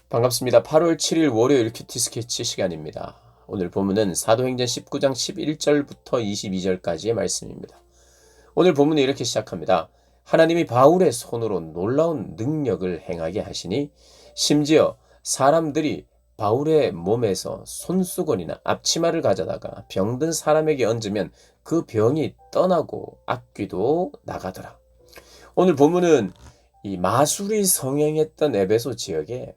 반갑습니다. 8월 7일 월요일 큐티 스케치 시간입니다. 오늘 본문은 사도행전 19장 11절부터 22절까지의 말씀입니다. 오늘 본문은 이렇게 시작합니다. 하나님이 바울의 손으로 놀라운 능력을 행하게 하시니 심지어 사람들이 바울의 몸에서 손수건이나 앞치마를 가져다가 병든 사람에게 얹으면 그 병이 떠나고 악귀도 나가더라. 오늘 본문은 이 마술이 성행했던 에베소 지역에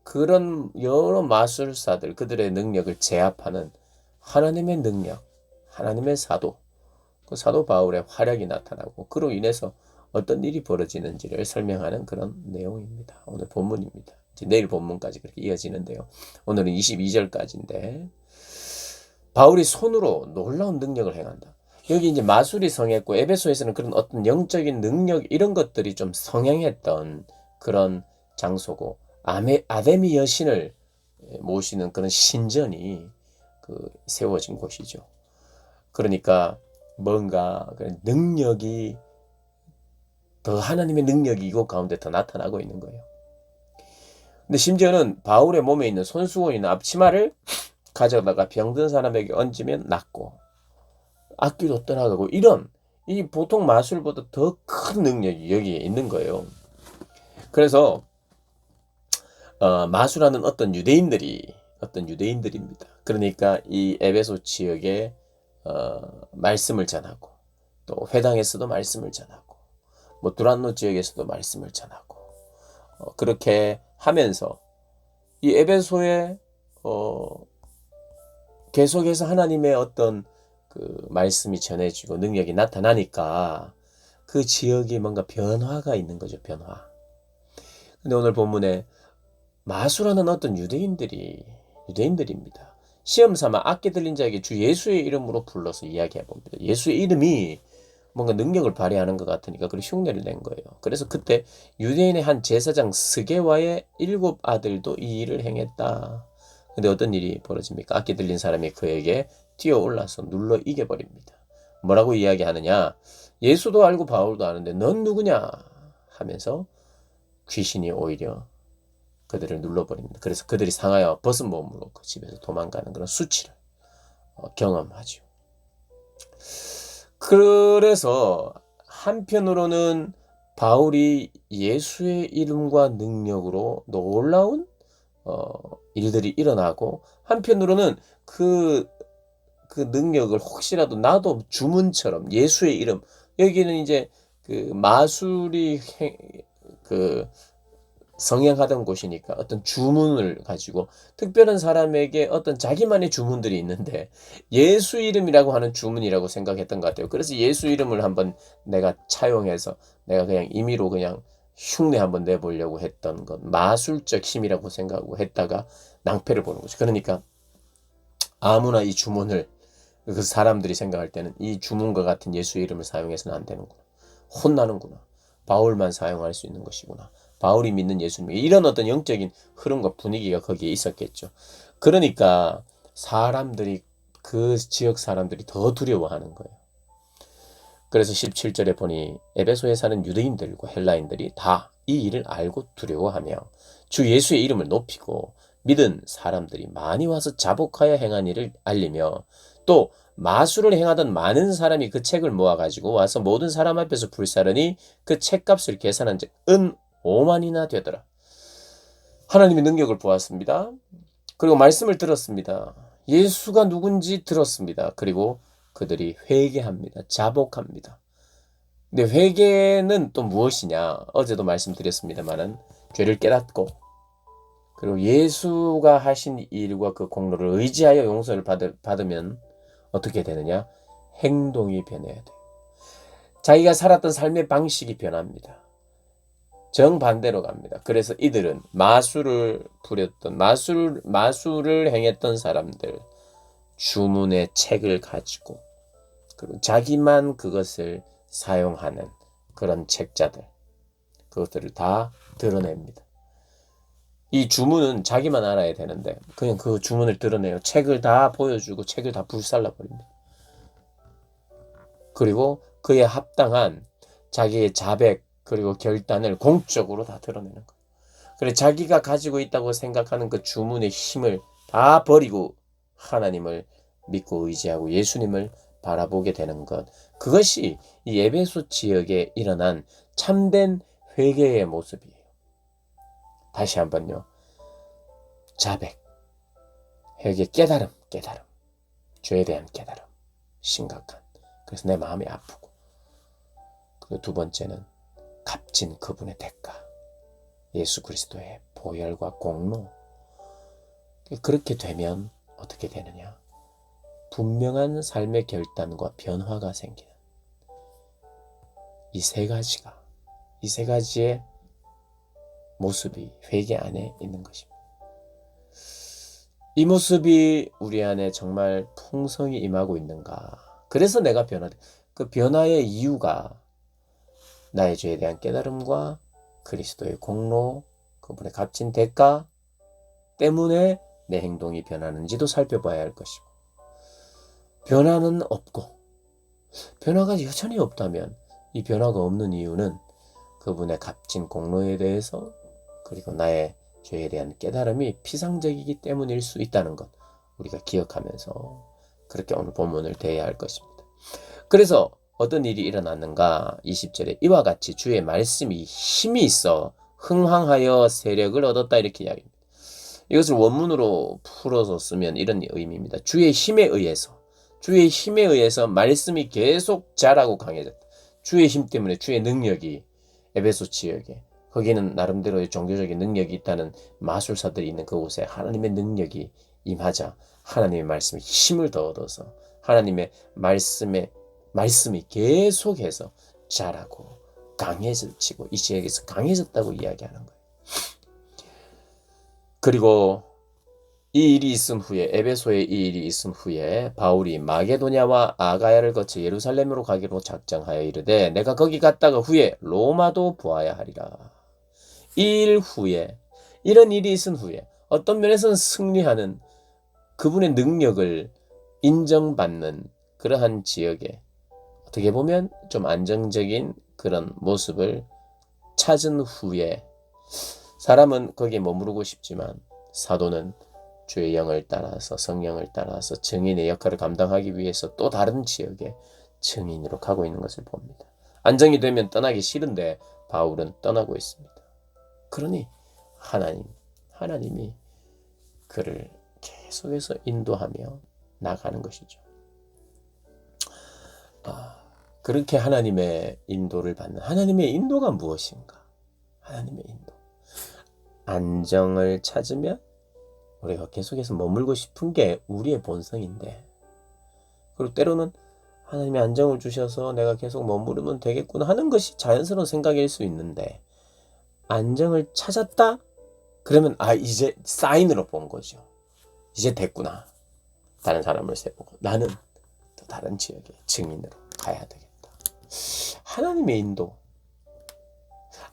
그런 여러 마술사들, 그들의 능력을 제압하는 하나님의 능력, 하나님의 사도, 그 사도 바울의 활약이 나타나고 그로 인해서 어떤 일이 벌어지는지를 설명하는 그런 내용입니다. 오늘 본문입니다. 이제 내일 본문까지 그렇게 이어지는데요. 오늘은 22절까지인데 바울이 손으로 놀라운 능력을 행한다. 여기 이제 마술이 성했고 에베소에서는 그런 어떤 영적인 능력 이런 것들이 좀 성행했던 그런 장소고 아데미 여신을 모시는 그런 신전이 세워진 곳이죠. 그러니까 뭔가 능력이 더 하나님의 능력이 이곳 가운데 더 나타나고 있는 거예요. 근데 심지어는 바울의 몸에 있는 손수건이나 앞치마를 가져다가 병든 사람에게 얹으면 낫고 악귀도 떠나가고 이런 이 보통 마술보다 더 큰 능력이 여기에 있는 거예요. 그래서 마술하는 어떤 유대인들입니다. 그러니까 이 에베소 지역에 말씀을 전하고 또 회당에서도 말씀을 전하고 뭐 두란노 지역에서도 말씀을 전하고 그렇게 하면서 이 에베소에 계속해서 하나님의 어떤 그 말씀이 전해지고 능력이 나타나니까 그 지역에 뭔가 변화가 있는 거죠, 변화. 근데 오늘 본문에 마술하는 어떤 유대인들입니다. 시험 삼아 악기 들린 자에게 주 예수의 이름으로 불러서 이야기해 봅니다. 예수의 이름이 뭔가 능력을 발휘하는 것 같으니까 그런 흉내를 낸 거예요. 그래서 그때 유대인의 한 제사장 스게와의 7 아들도 이 일을 행했다. 근데 어떤 일이 벌어집니까? 악기 들린 사람이 그에게 뛰어올라서 눌러 이겨버립니다. 뭐라고 이야기하느냐? 예수도 알고 바울도 아는데 넌 누구냐? 하면서 귀신이 오히려 그들을 눌러버립니다. 그래서 그들이 상하여 벗은 몸으로 그 집에서 도망가는 그런 수치를 경험하죠. 그래서 한편으로는 바울이 예수의 이름과 능력으로 놀라운 일들이 일어나고 한편으로는 그 능력을 혹시라도 나도 주문처럼 예수의 이름 여기는 이제 그 마술이 성행하던 곳이니까 어떤 주문을 가지고 특별한 사람에게 어떤 자기만의 주문들이 있는데 예수 이름이라고 하는 주문이라고 생각했던 것 같아요. 그래서 예수 이름을 한번 내가 차용해서 내가 그냥 임의로 그냥 흉내 한번 내보려고 했던 것 마술적 힘이라고 생각하고 했다가 낭패를 보는 거죠. 그러니까 아무나 이 주문을 그 사람들이 생각할 때는 이 주문과 같은 예수 이름을 사용해서는 안 되는구나. 혼나는구나. 바울만 사용할 수 있는 것이구나. 바울이 믿는 예수님. 이런 어떤 영적인 흐름과 분위기가 거기에 있었겠죠. 그러니까 사람들이 그 지역 사람들이 더 두려워하는 거예요. 그래서 17절에 보니 에베소에 사는 유대인들과 헬라인들이 다 이 일을 알고 두려워하며 주 예수의 이름을 높이고 믿은 사람들이 많이 와서 자복하여 행한 일을 알리며 또 마술을 행하던 많은 사람이 그 책을 모아가지고 와서 모든 사람 앞에서 불사르니 그 책값을 계산한 즉 은 5만이나 되더라. 하나님의 능력을 보았습니다. 그리고 말씀을 들었습니다. 예수가 누군지 들었습니다. 그리고 그들이 회개합니다. 자복합니다. 근데 회개는 또 무엇이냐? 어제도 말씀드렸습니다만은 죄를 깨닫고 그리고 예수가 하신 일과 그 공로를 의지하여 용서를 받으면 어떻게 되느냐? 행동이 변해야 돼요. 자기가 살았던 삶의 방식이 변합니다. 정반대로 갑니다. 그래서 이들은 마술을 부렸던 마술을 행했던 사람들 주문의 책을 가지고 그리고 자기만 그것을 사용하는 그런 책자들 그것들을 다 드러냅니다. 이 주문은 자기만 알아야 되는데 그냥 그 주문을 드러내요. 책을 다 보여주고 책을 다 불살라버립니다. 그리고 그에 합당한 자기의 자백 그리고 결단을 공적으로 다 드러내는 거예요. 그래 자기가 가지고 있다고 생각하는 그 주문의 힘을 다 버리고 하나님을 믿고 의지하고 예수님을 바라보게 되는 것. 그것이 이 에베소 지역에 일어난 참된 회개의 모습이에요. 다시 한번요. 자백, 회개, 깨달음. 죄에 대한 깨달음. 심각한. 그래서 내 마음이 아프고. 그리고 두 번째는 값진 그분의 대가. 예수 그리스도의 보혈과 공로. 그렇게 되면 어떻게 되느냐? 분명한 삶의 결단과 변화가 생기는 이 세 가지의 모습이 회개 안에 있는 것입니다. 이 모습이 우리 안에 정말 풍성히 임하고 있는가? 그래서 내가 그 변화의 이유가 나의 죄에 대한 깨달음과 그리스도의 공로, 그분의 값진 대가 때문에 내 행동이 변하는지도 살펴봐야 할 것이고, 변화는 없고 변화가 여전히 없다면 이 변화가 없는 이유는 그분의 값진 공로에 대해서 그리고 나의 죄에 대한 깨달음이 피상적이기 때문일 수 있다는 것 우리가 기억하면서 그렇게 오늘 본문을 대해야 할 것입니다. 그래서 어떤 일이 일어났는가? 20절에 이와 같이 주의 말씀이 힘이 있어 흥황하여 세력을 얻었다 이렇게 이야기합니다. 이것을 원문으로 풀어서 쓰면 이런 의미입니다. 주의 힘에 의해서 말씀이 계속 자라고 강해졌다. 주의 힘 때문에 주의 능력이 에베소 지역에 거기는 나름대로의 종교적인 능력이 있다는 마술사들이 있는 그곳에 하나님의 능력이 임하자 하나님의 말씀에 힘을 더 얻어서 하나님의 말씀이 계속해서 자라고 강해지고 이 지역에서 강해졌다고 이야기하는 거예요. 그리고 이 일이 있은 후에 에베소에 이 일이 있은 후에 바울이 마게도냐와 아가야를 거쳐 예루살렘으로 가기로 작정하여 이르되 내가 거기 갔다가 후에 로마도 보아야 하리라. 이 일 후에 이런 일이 있은 후에 어떤 면에서는 승리하는 그분의 능력을 인정받는 그러한 지역에 어떻게 보면 좀 안정적인 그런 모습을 찾은 후에 사람은 거기에 머무르고 싶지만 사도는 주의 영을 따라서 성령을 따라서 증인의 역할을 감당하기 위해서 또 다른 지역에 증인으로 가고 있는 것을 봅니다. 안정이 되면 떠나기 싫은데 바울은 떠나고 있습니다. 그러니 하나님이 그를 계속해서 인도하며 나가는 것이죠. 그렇게 하나님의 인도를 받는 하나님의 인도가 무엇인가? 하나님의 인도. 안정을 찾으면 우리가 계속해서 머물고 싶은 게 우리의 본성인데 그리고 때로는 하나님이 안정을 주셔서 내가 계속 머무르면 되겠구나 하는 것이 자연스러운 생각일 수 있는데 안정을 찾았다? 그러면 이제 사인으로 본 거죠. 이제 됐구나. 다른 사람을 세보고 나는 또 다른 지역에 증인으로 가야 되겠다. 하나님의 인도.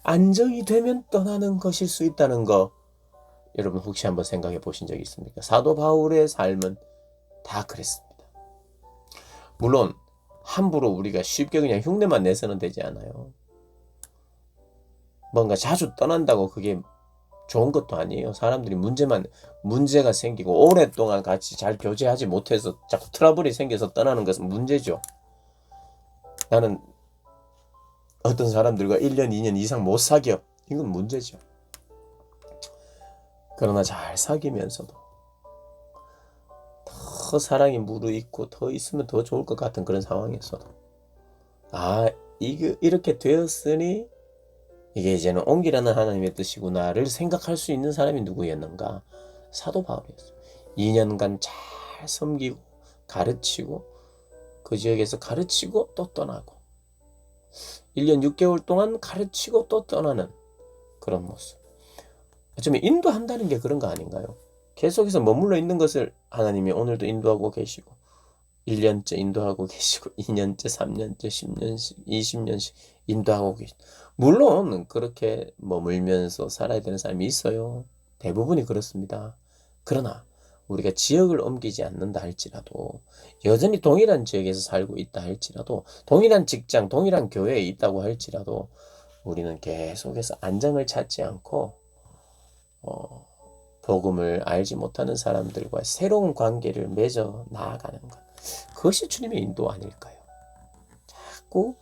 안정이 되면 떠나는 것일 수 있다는 거 여러분 혹시 한번 생각해 보신 적 있습니까? 사도 바울의 삶은 다 그랬습니다. 물론 함부로 우리가 쉽게 그냥 흉내만 내서는 되지 않아요. 뭔가 자주 떠난다고 그게 좋은 것도 아니에요. 사람들이 문제가 생기고 오랫동안 같이 잘 교제하지 못해서 자꾸 트러블이 생겨서 떠나는 것은 문제죠. 나는 어떤 사람들과 1년, 2년 이상 못 사겨. 이건 문제죠. 그러나 잘 사귀면서도 더 사랑이 무르익고 더 있으면 더 좋을 것 같은 그런 상황에서도 이렇게 되었으니 이게 이제는 옮기라는 하나님의 뜻이구나를 생각할 수 있는 사람이 누구였는가? 사도 바울이었어요. 2년간 잘 섬기고 가르치고 그 지역에서 가르치고 또 떠나고 1년 6개월 동안 가르치고 또 떠나는 그런 모습. 어쩌면 인도한다는 게 그런 거 아닌가요? 계속해서 머물러 있는 것을 하나님이 오늘도 인도하고 계시고 1년째 인도하고 계시고 2년째, 3년째, 10년씩, 20년씩 인도하고 계시고 물론 그렇게 머물면서 살아야 되는 사람이 있어요. 대부분이 그렇습니다. 그러나 우리가 지역을 옮기지 않는다 할지라도 여전히 동일한 지역에서 살고 있다 할지라도 동일한 직장, 동일한 교회에 있다고 할지라도 우리는 계속해서 안정을 찾지 않고 복음을 알지 못하는 사람들과 새로운 관계를 맺어 나아가는 것. 그것이 주님의 인도 아닐까요? 자꾸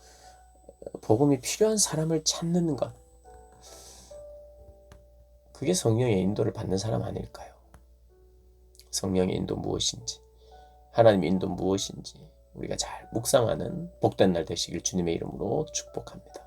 복음이 필요한 사람을 찾는 것. 그게 성령의 인도를 받는 사람 아닐까요? 성령의 인도 무엇인지, 하나님의 인도 무엇인지 우리가 잘 묵상하는 복된 날 되시길 주님의 이름으로 축복합니다.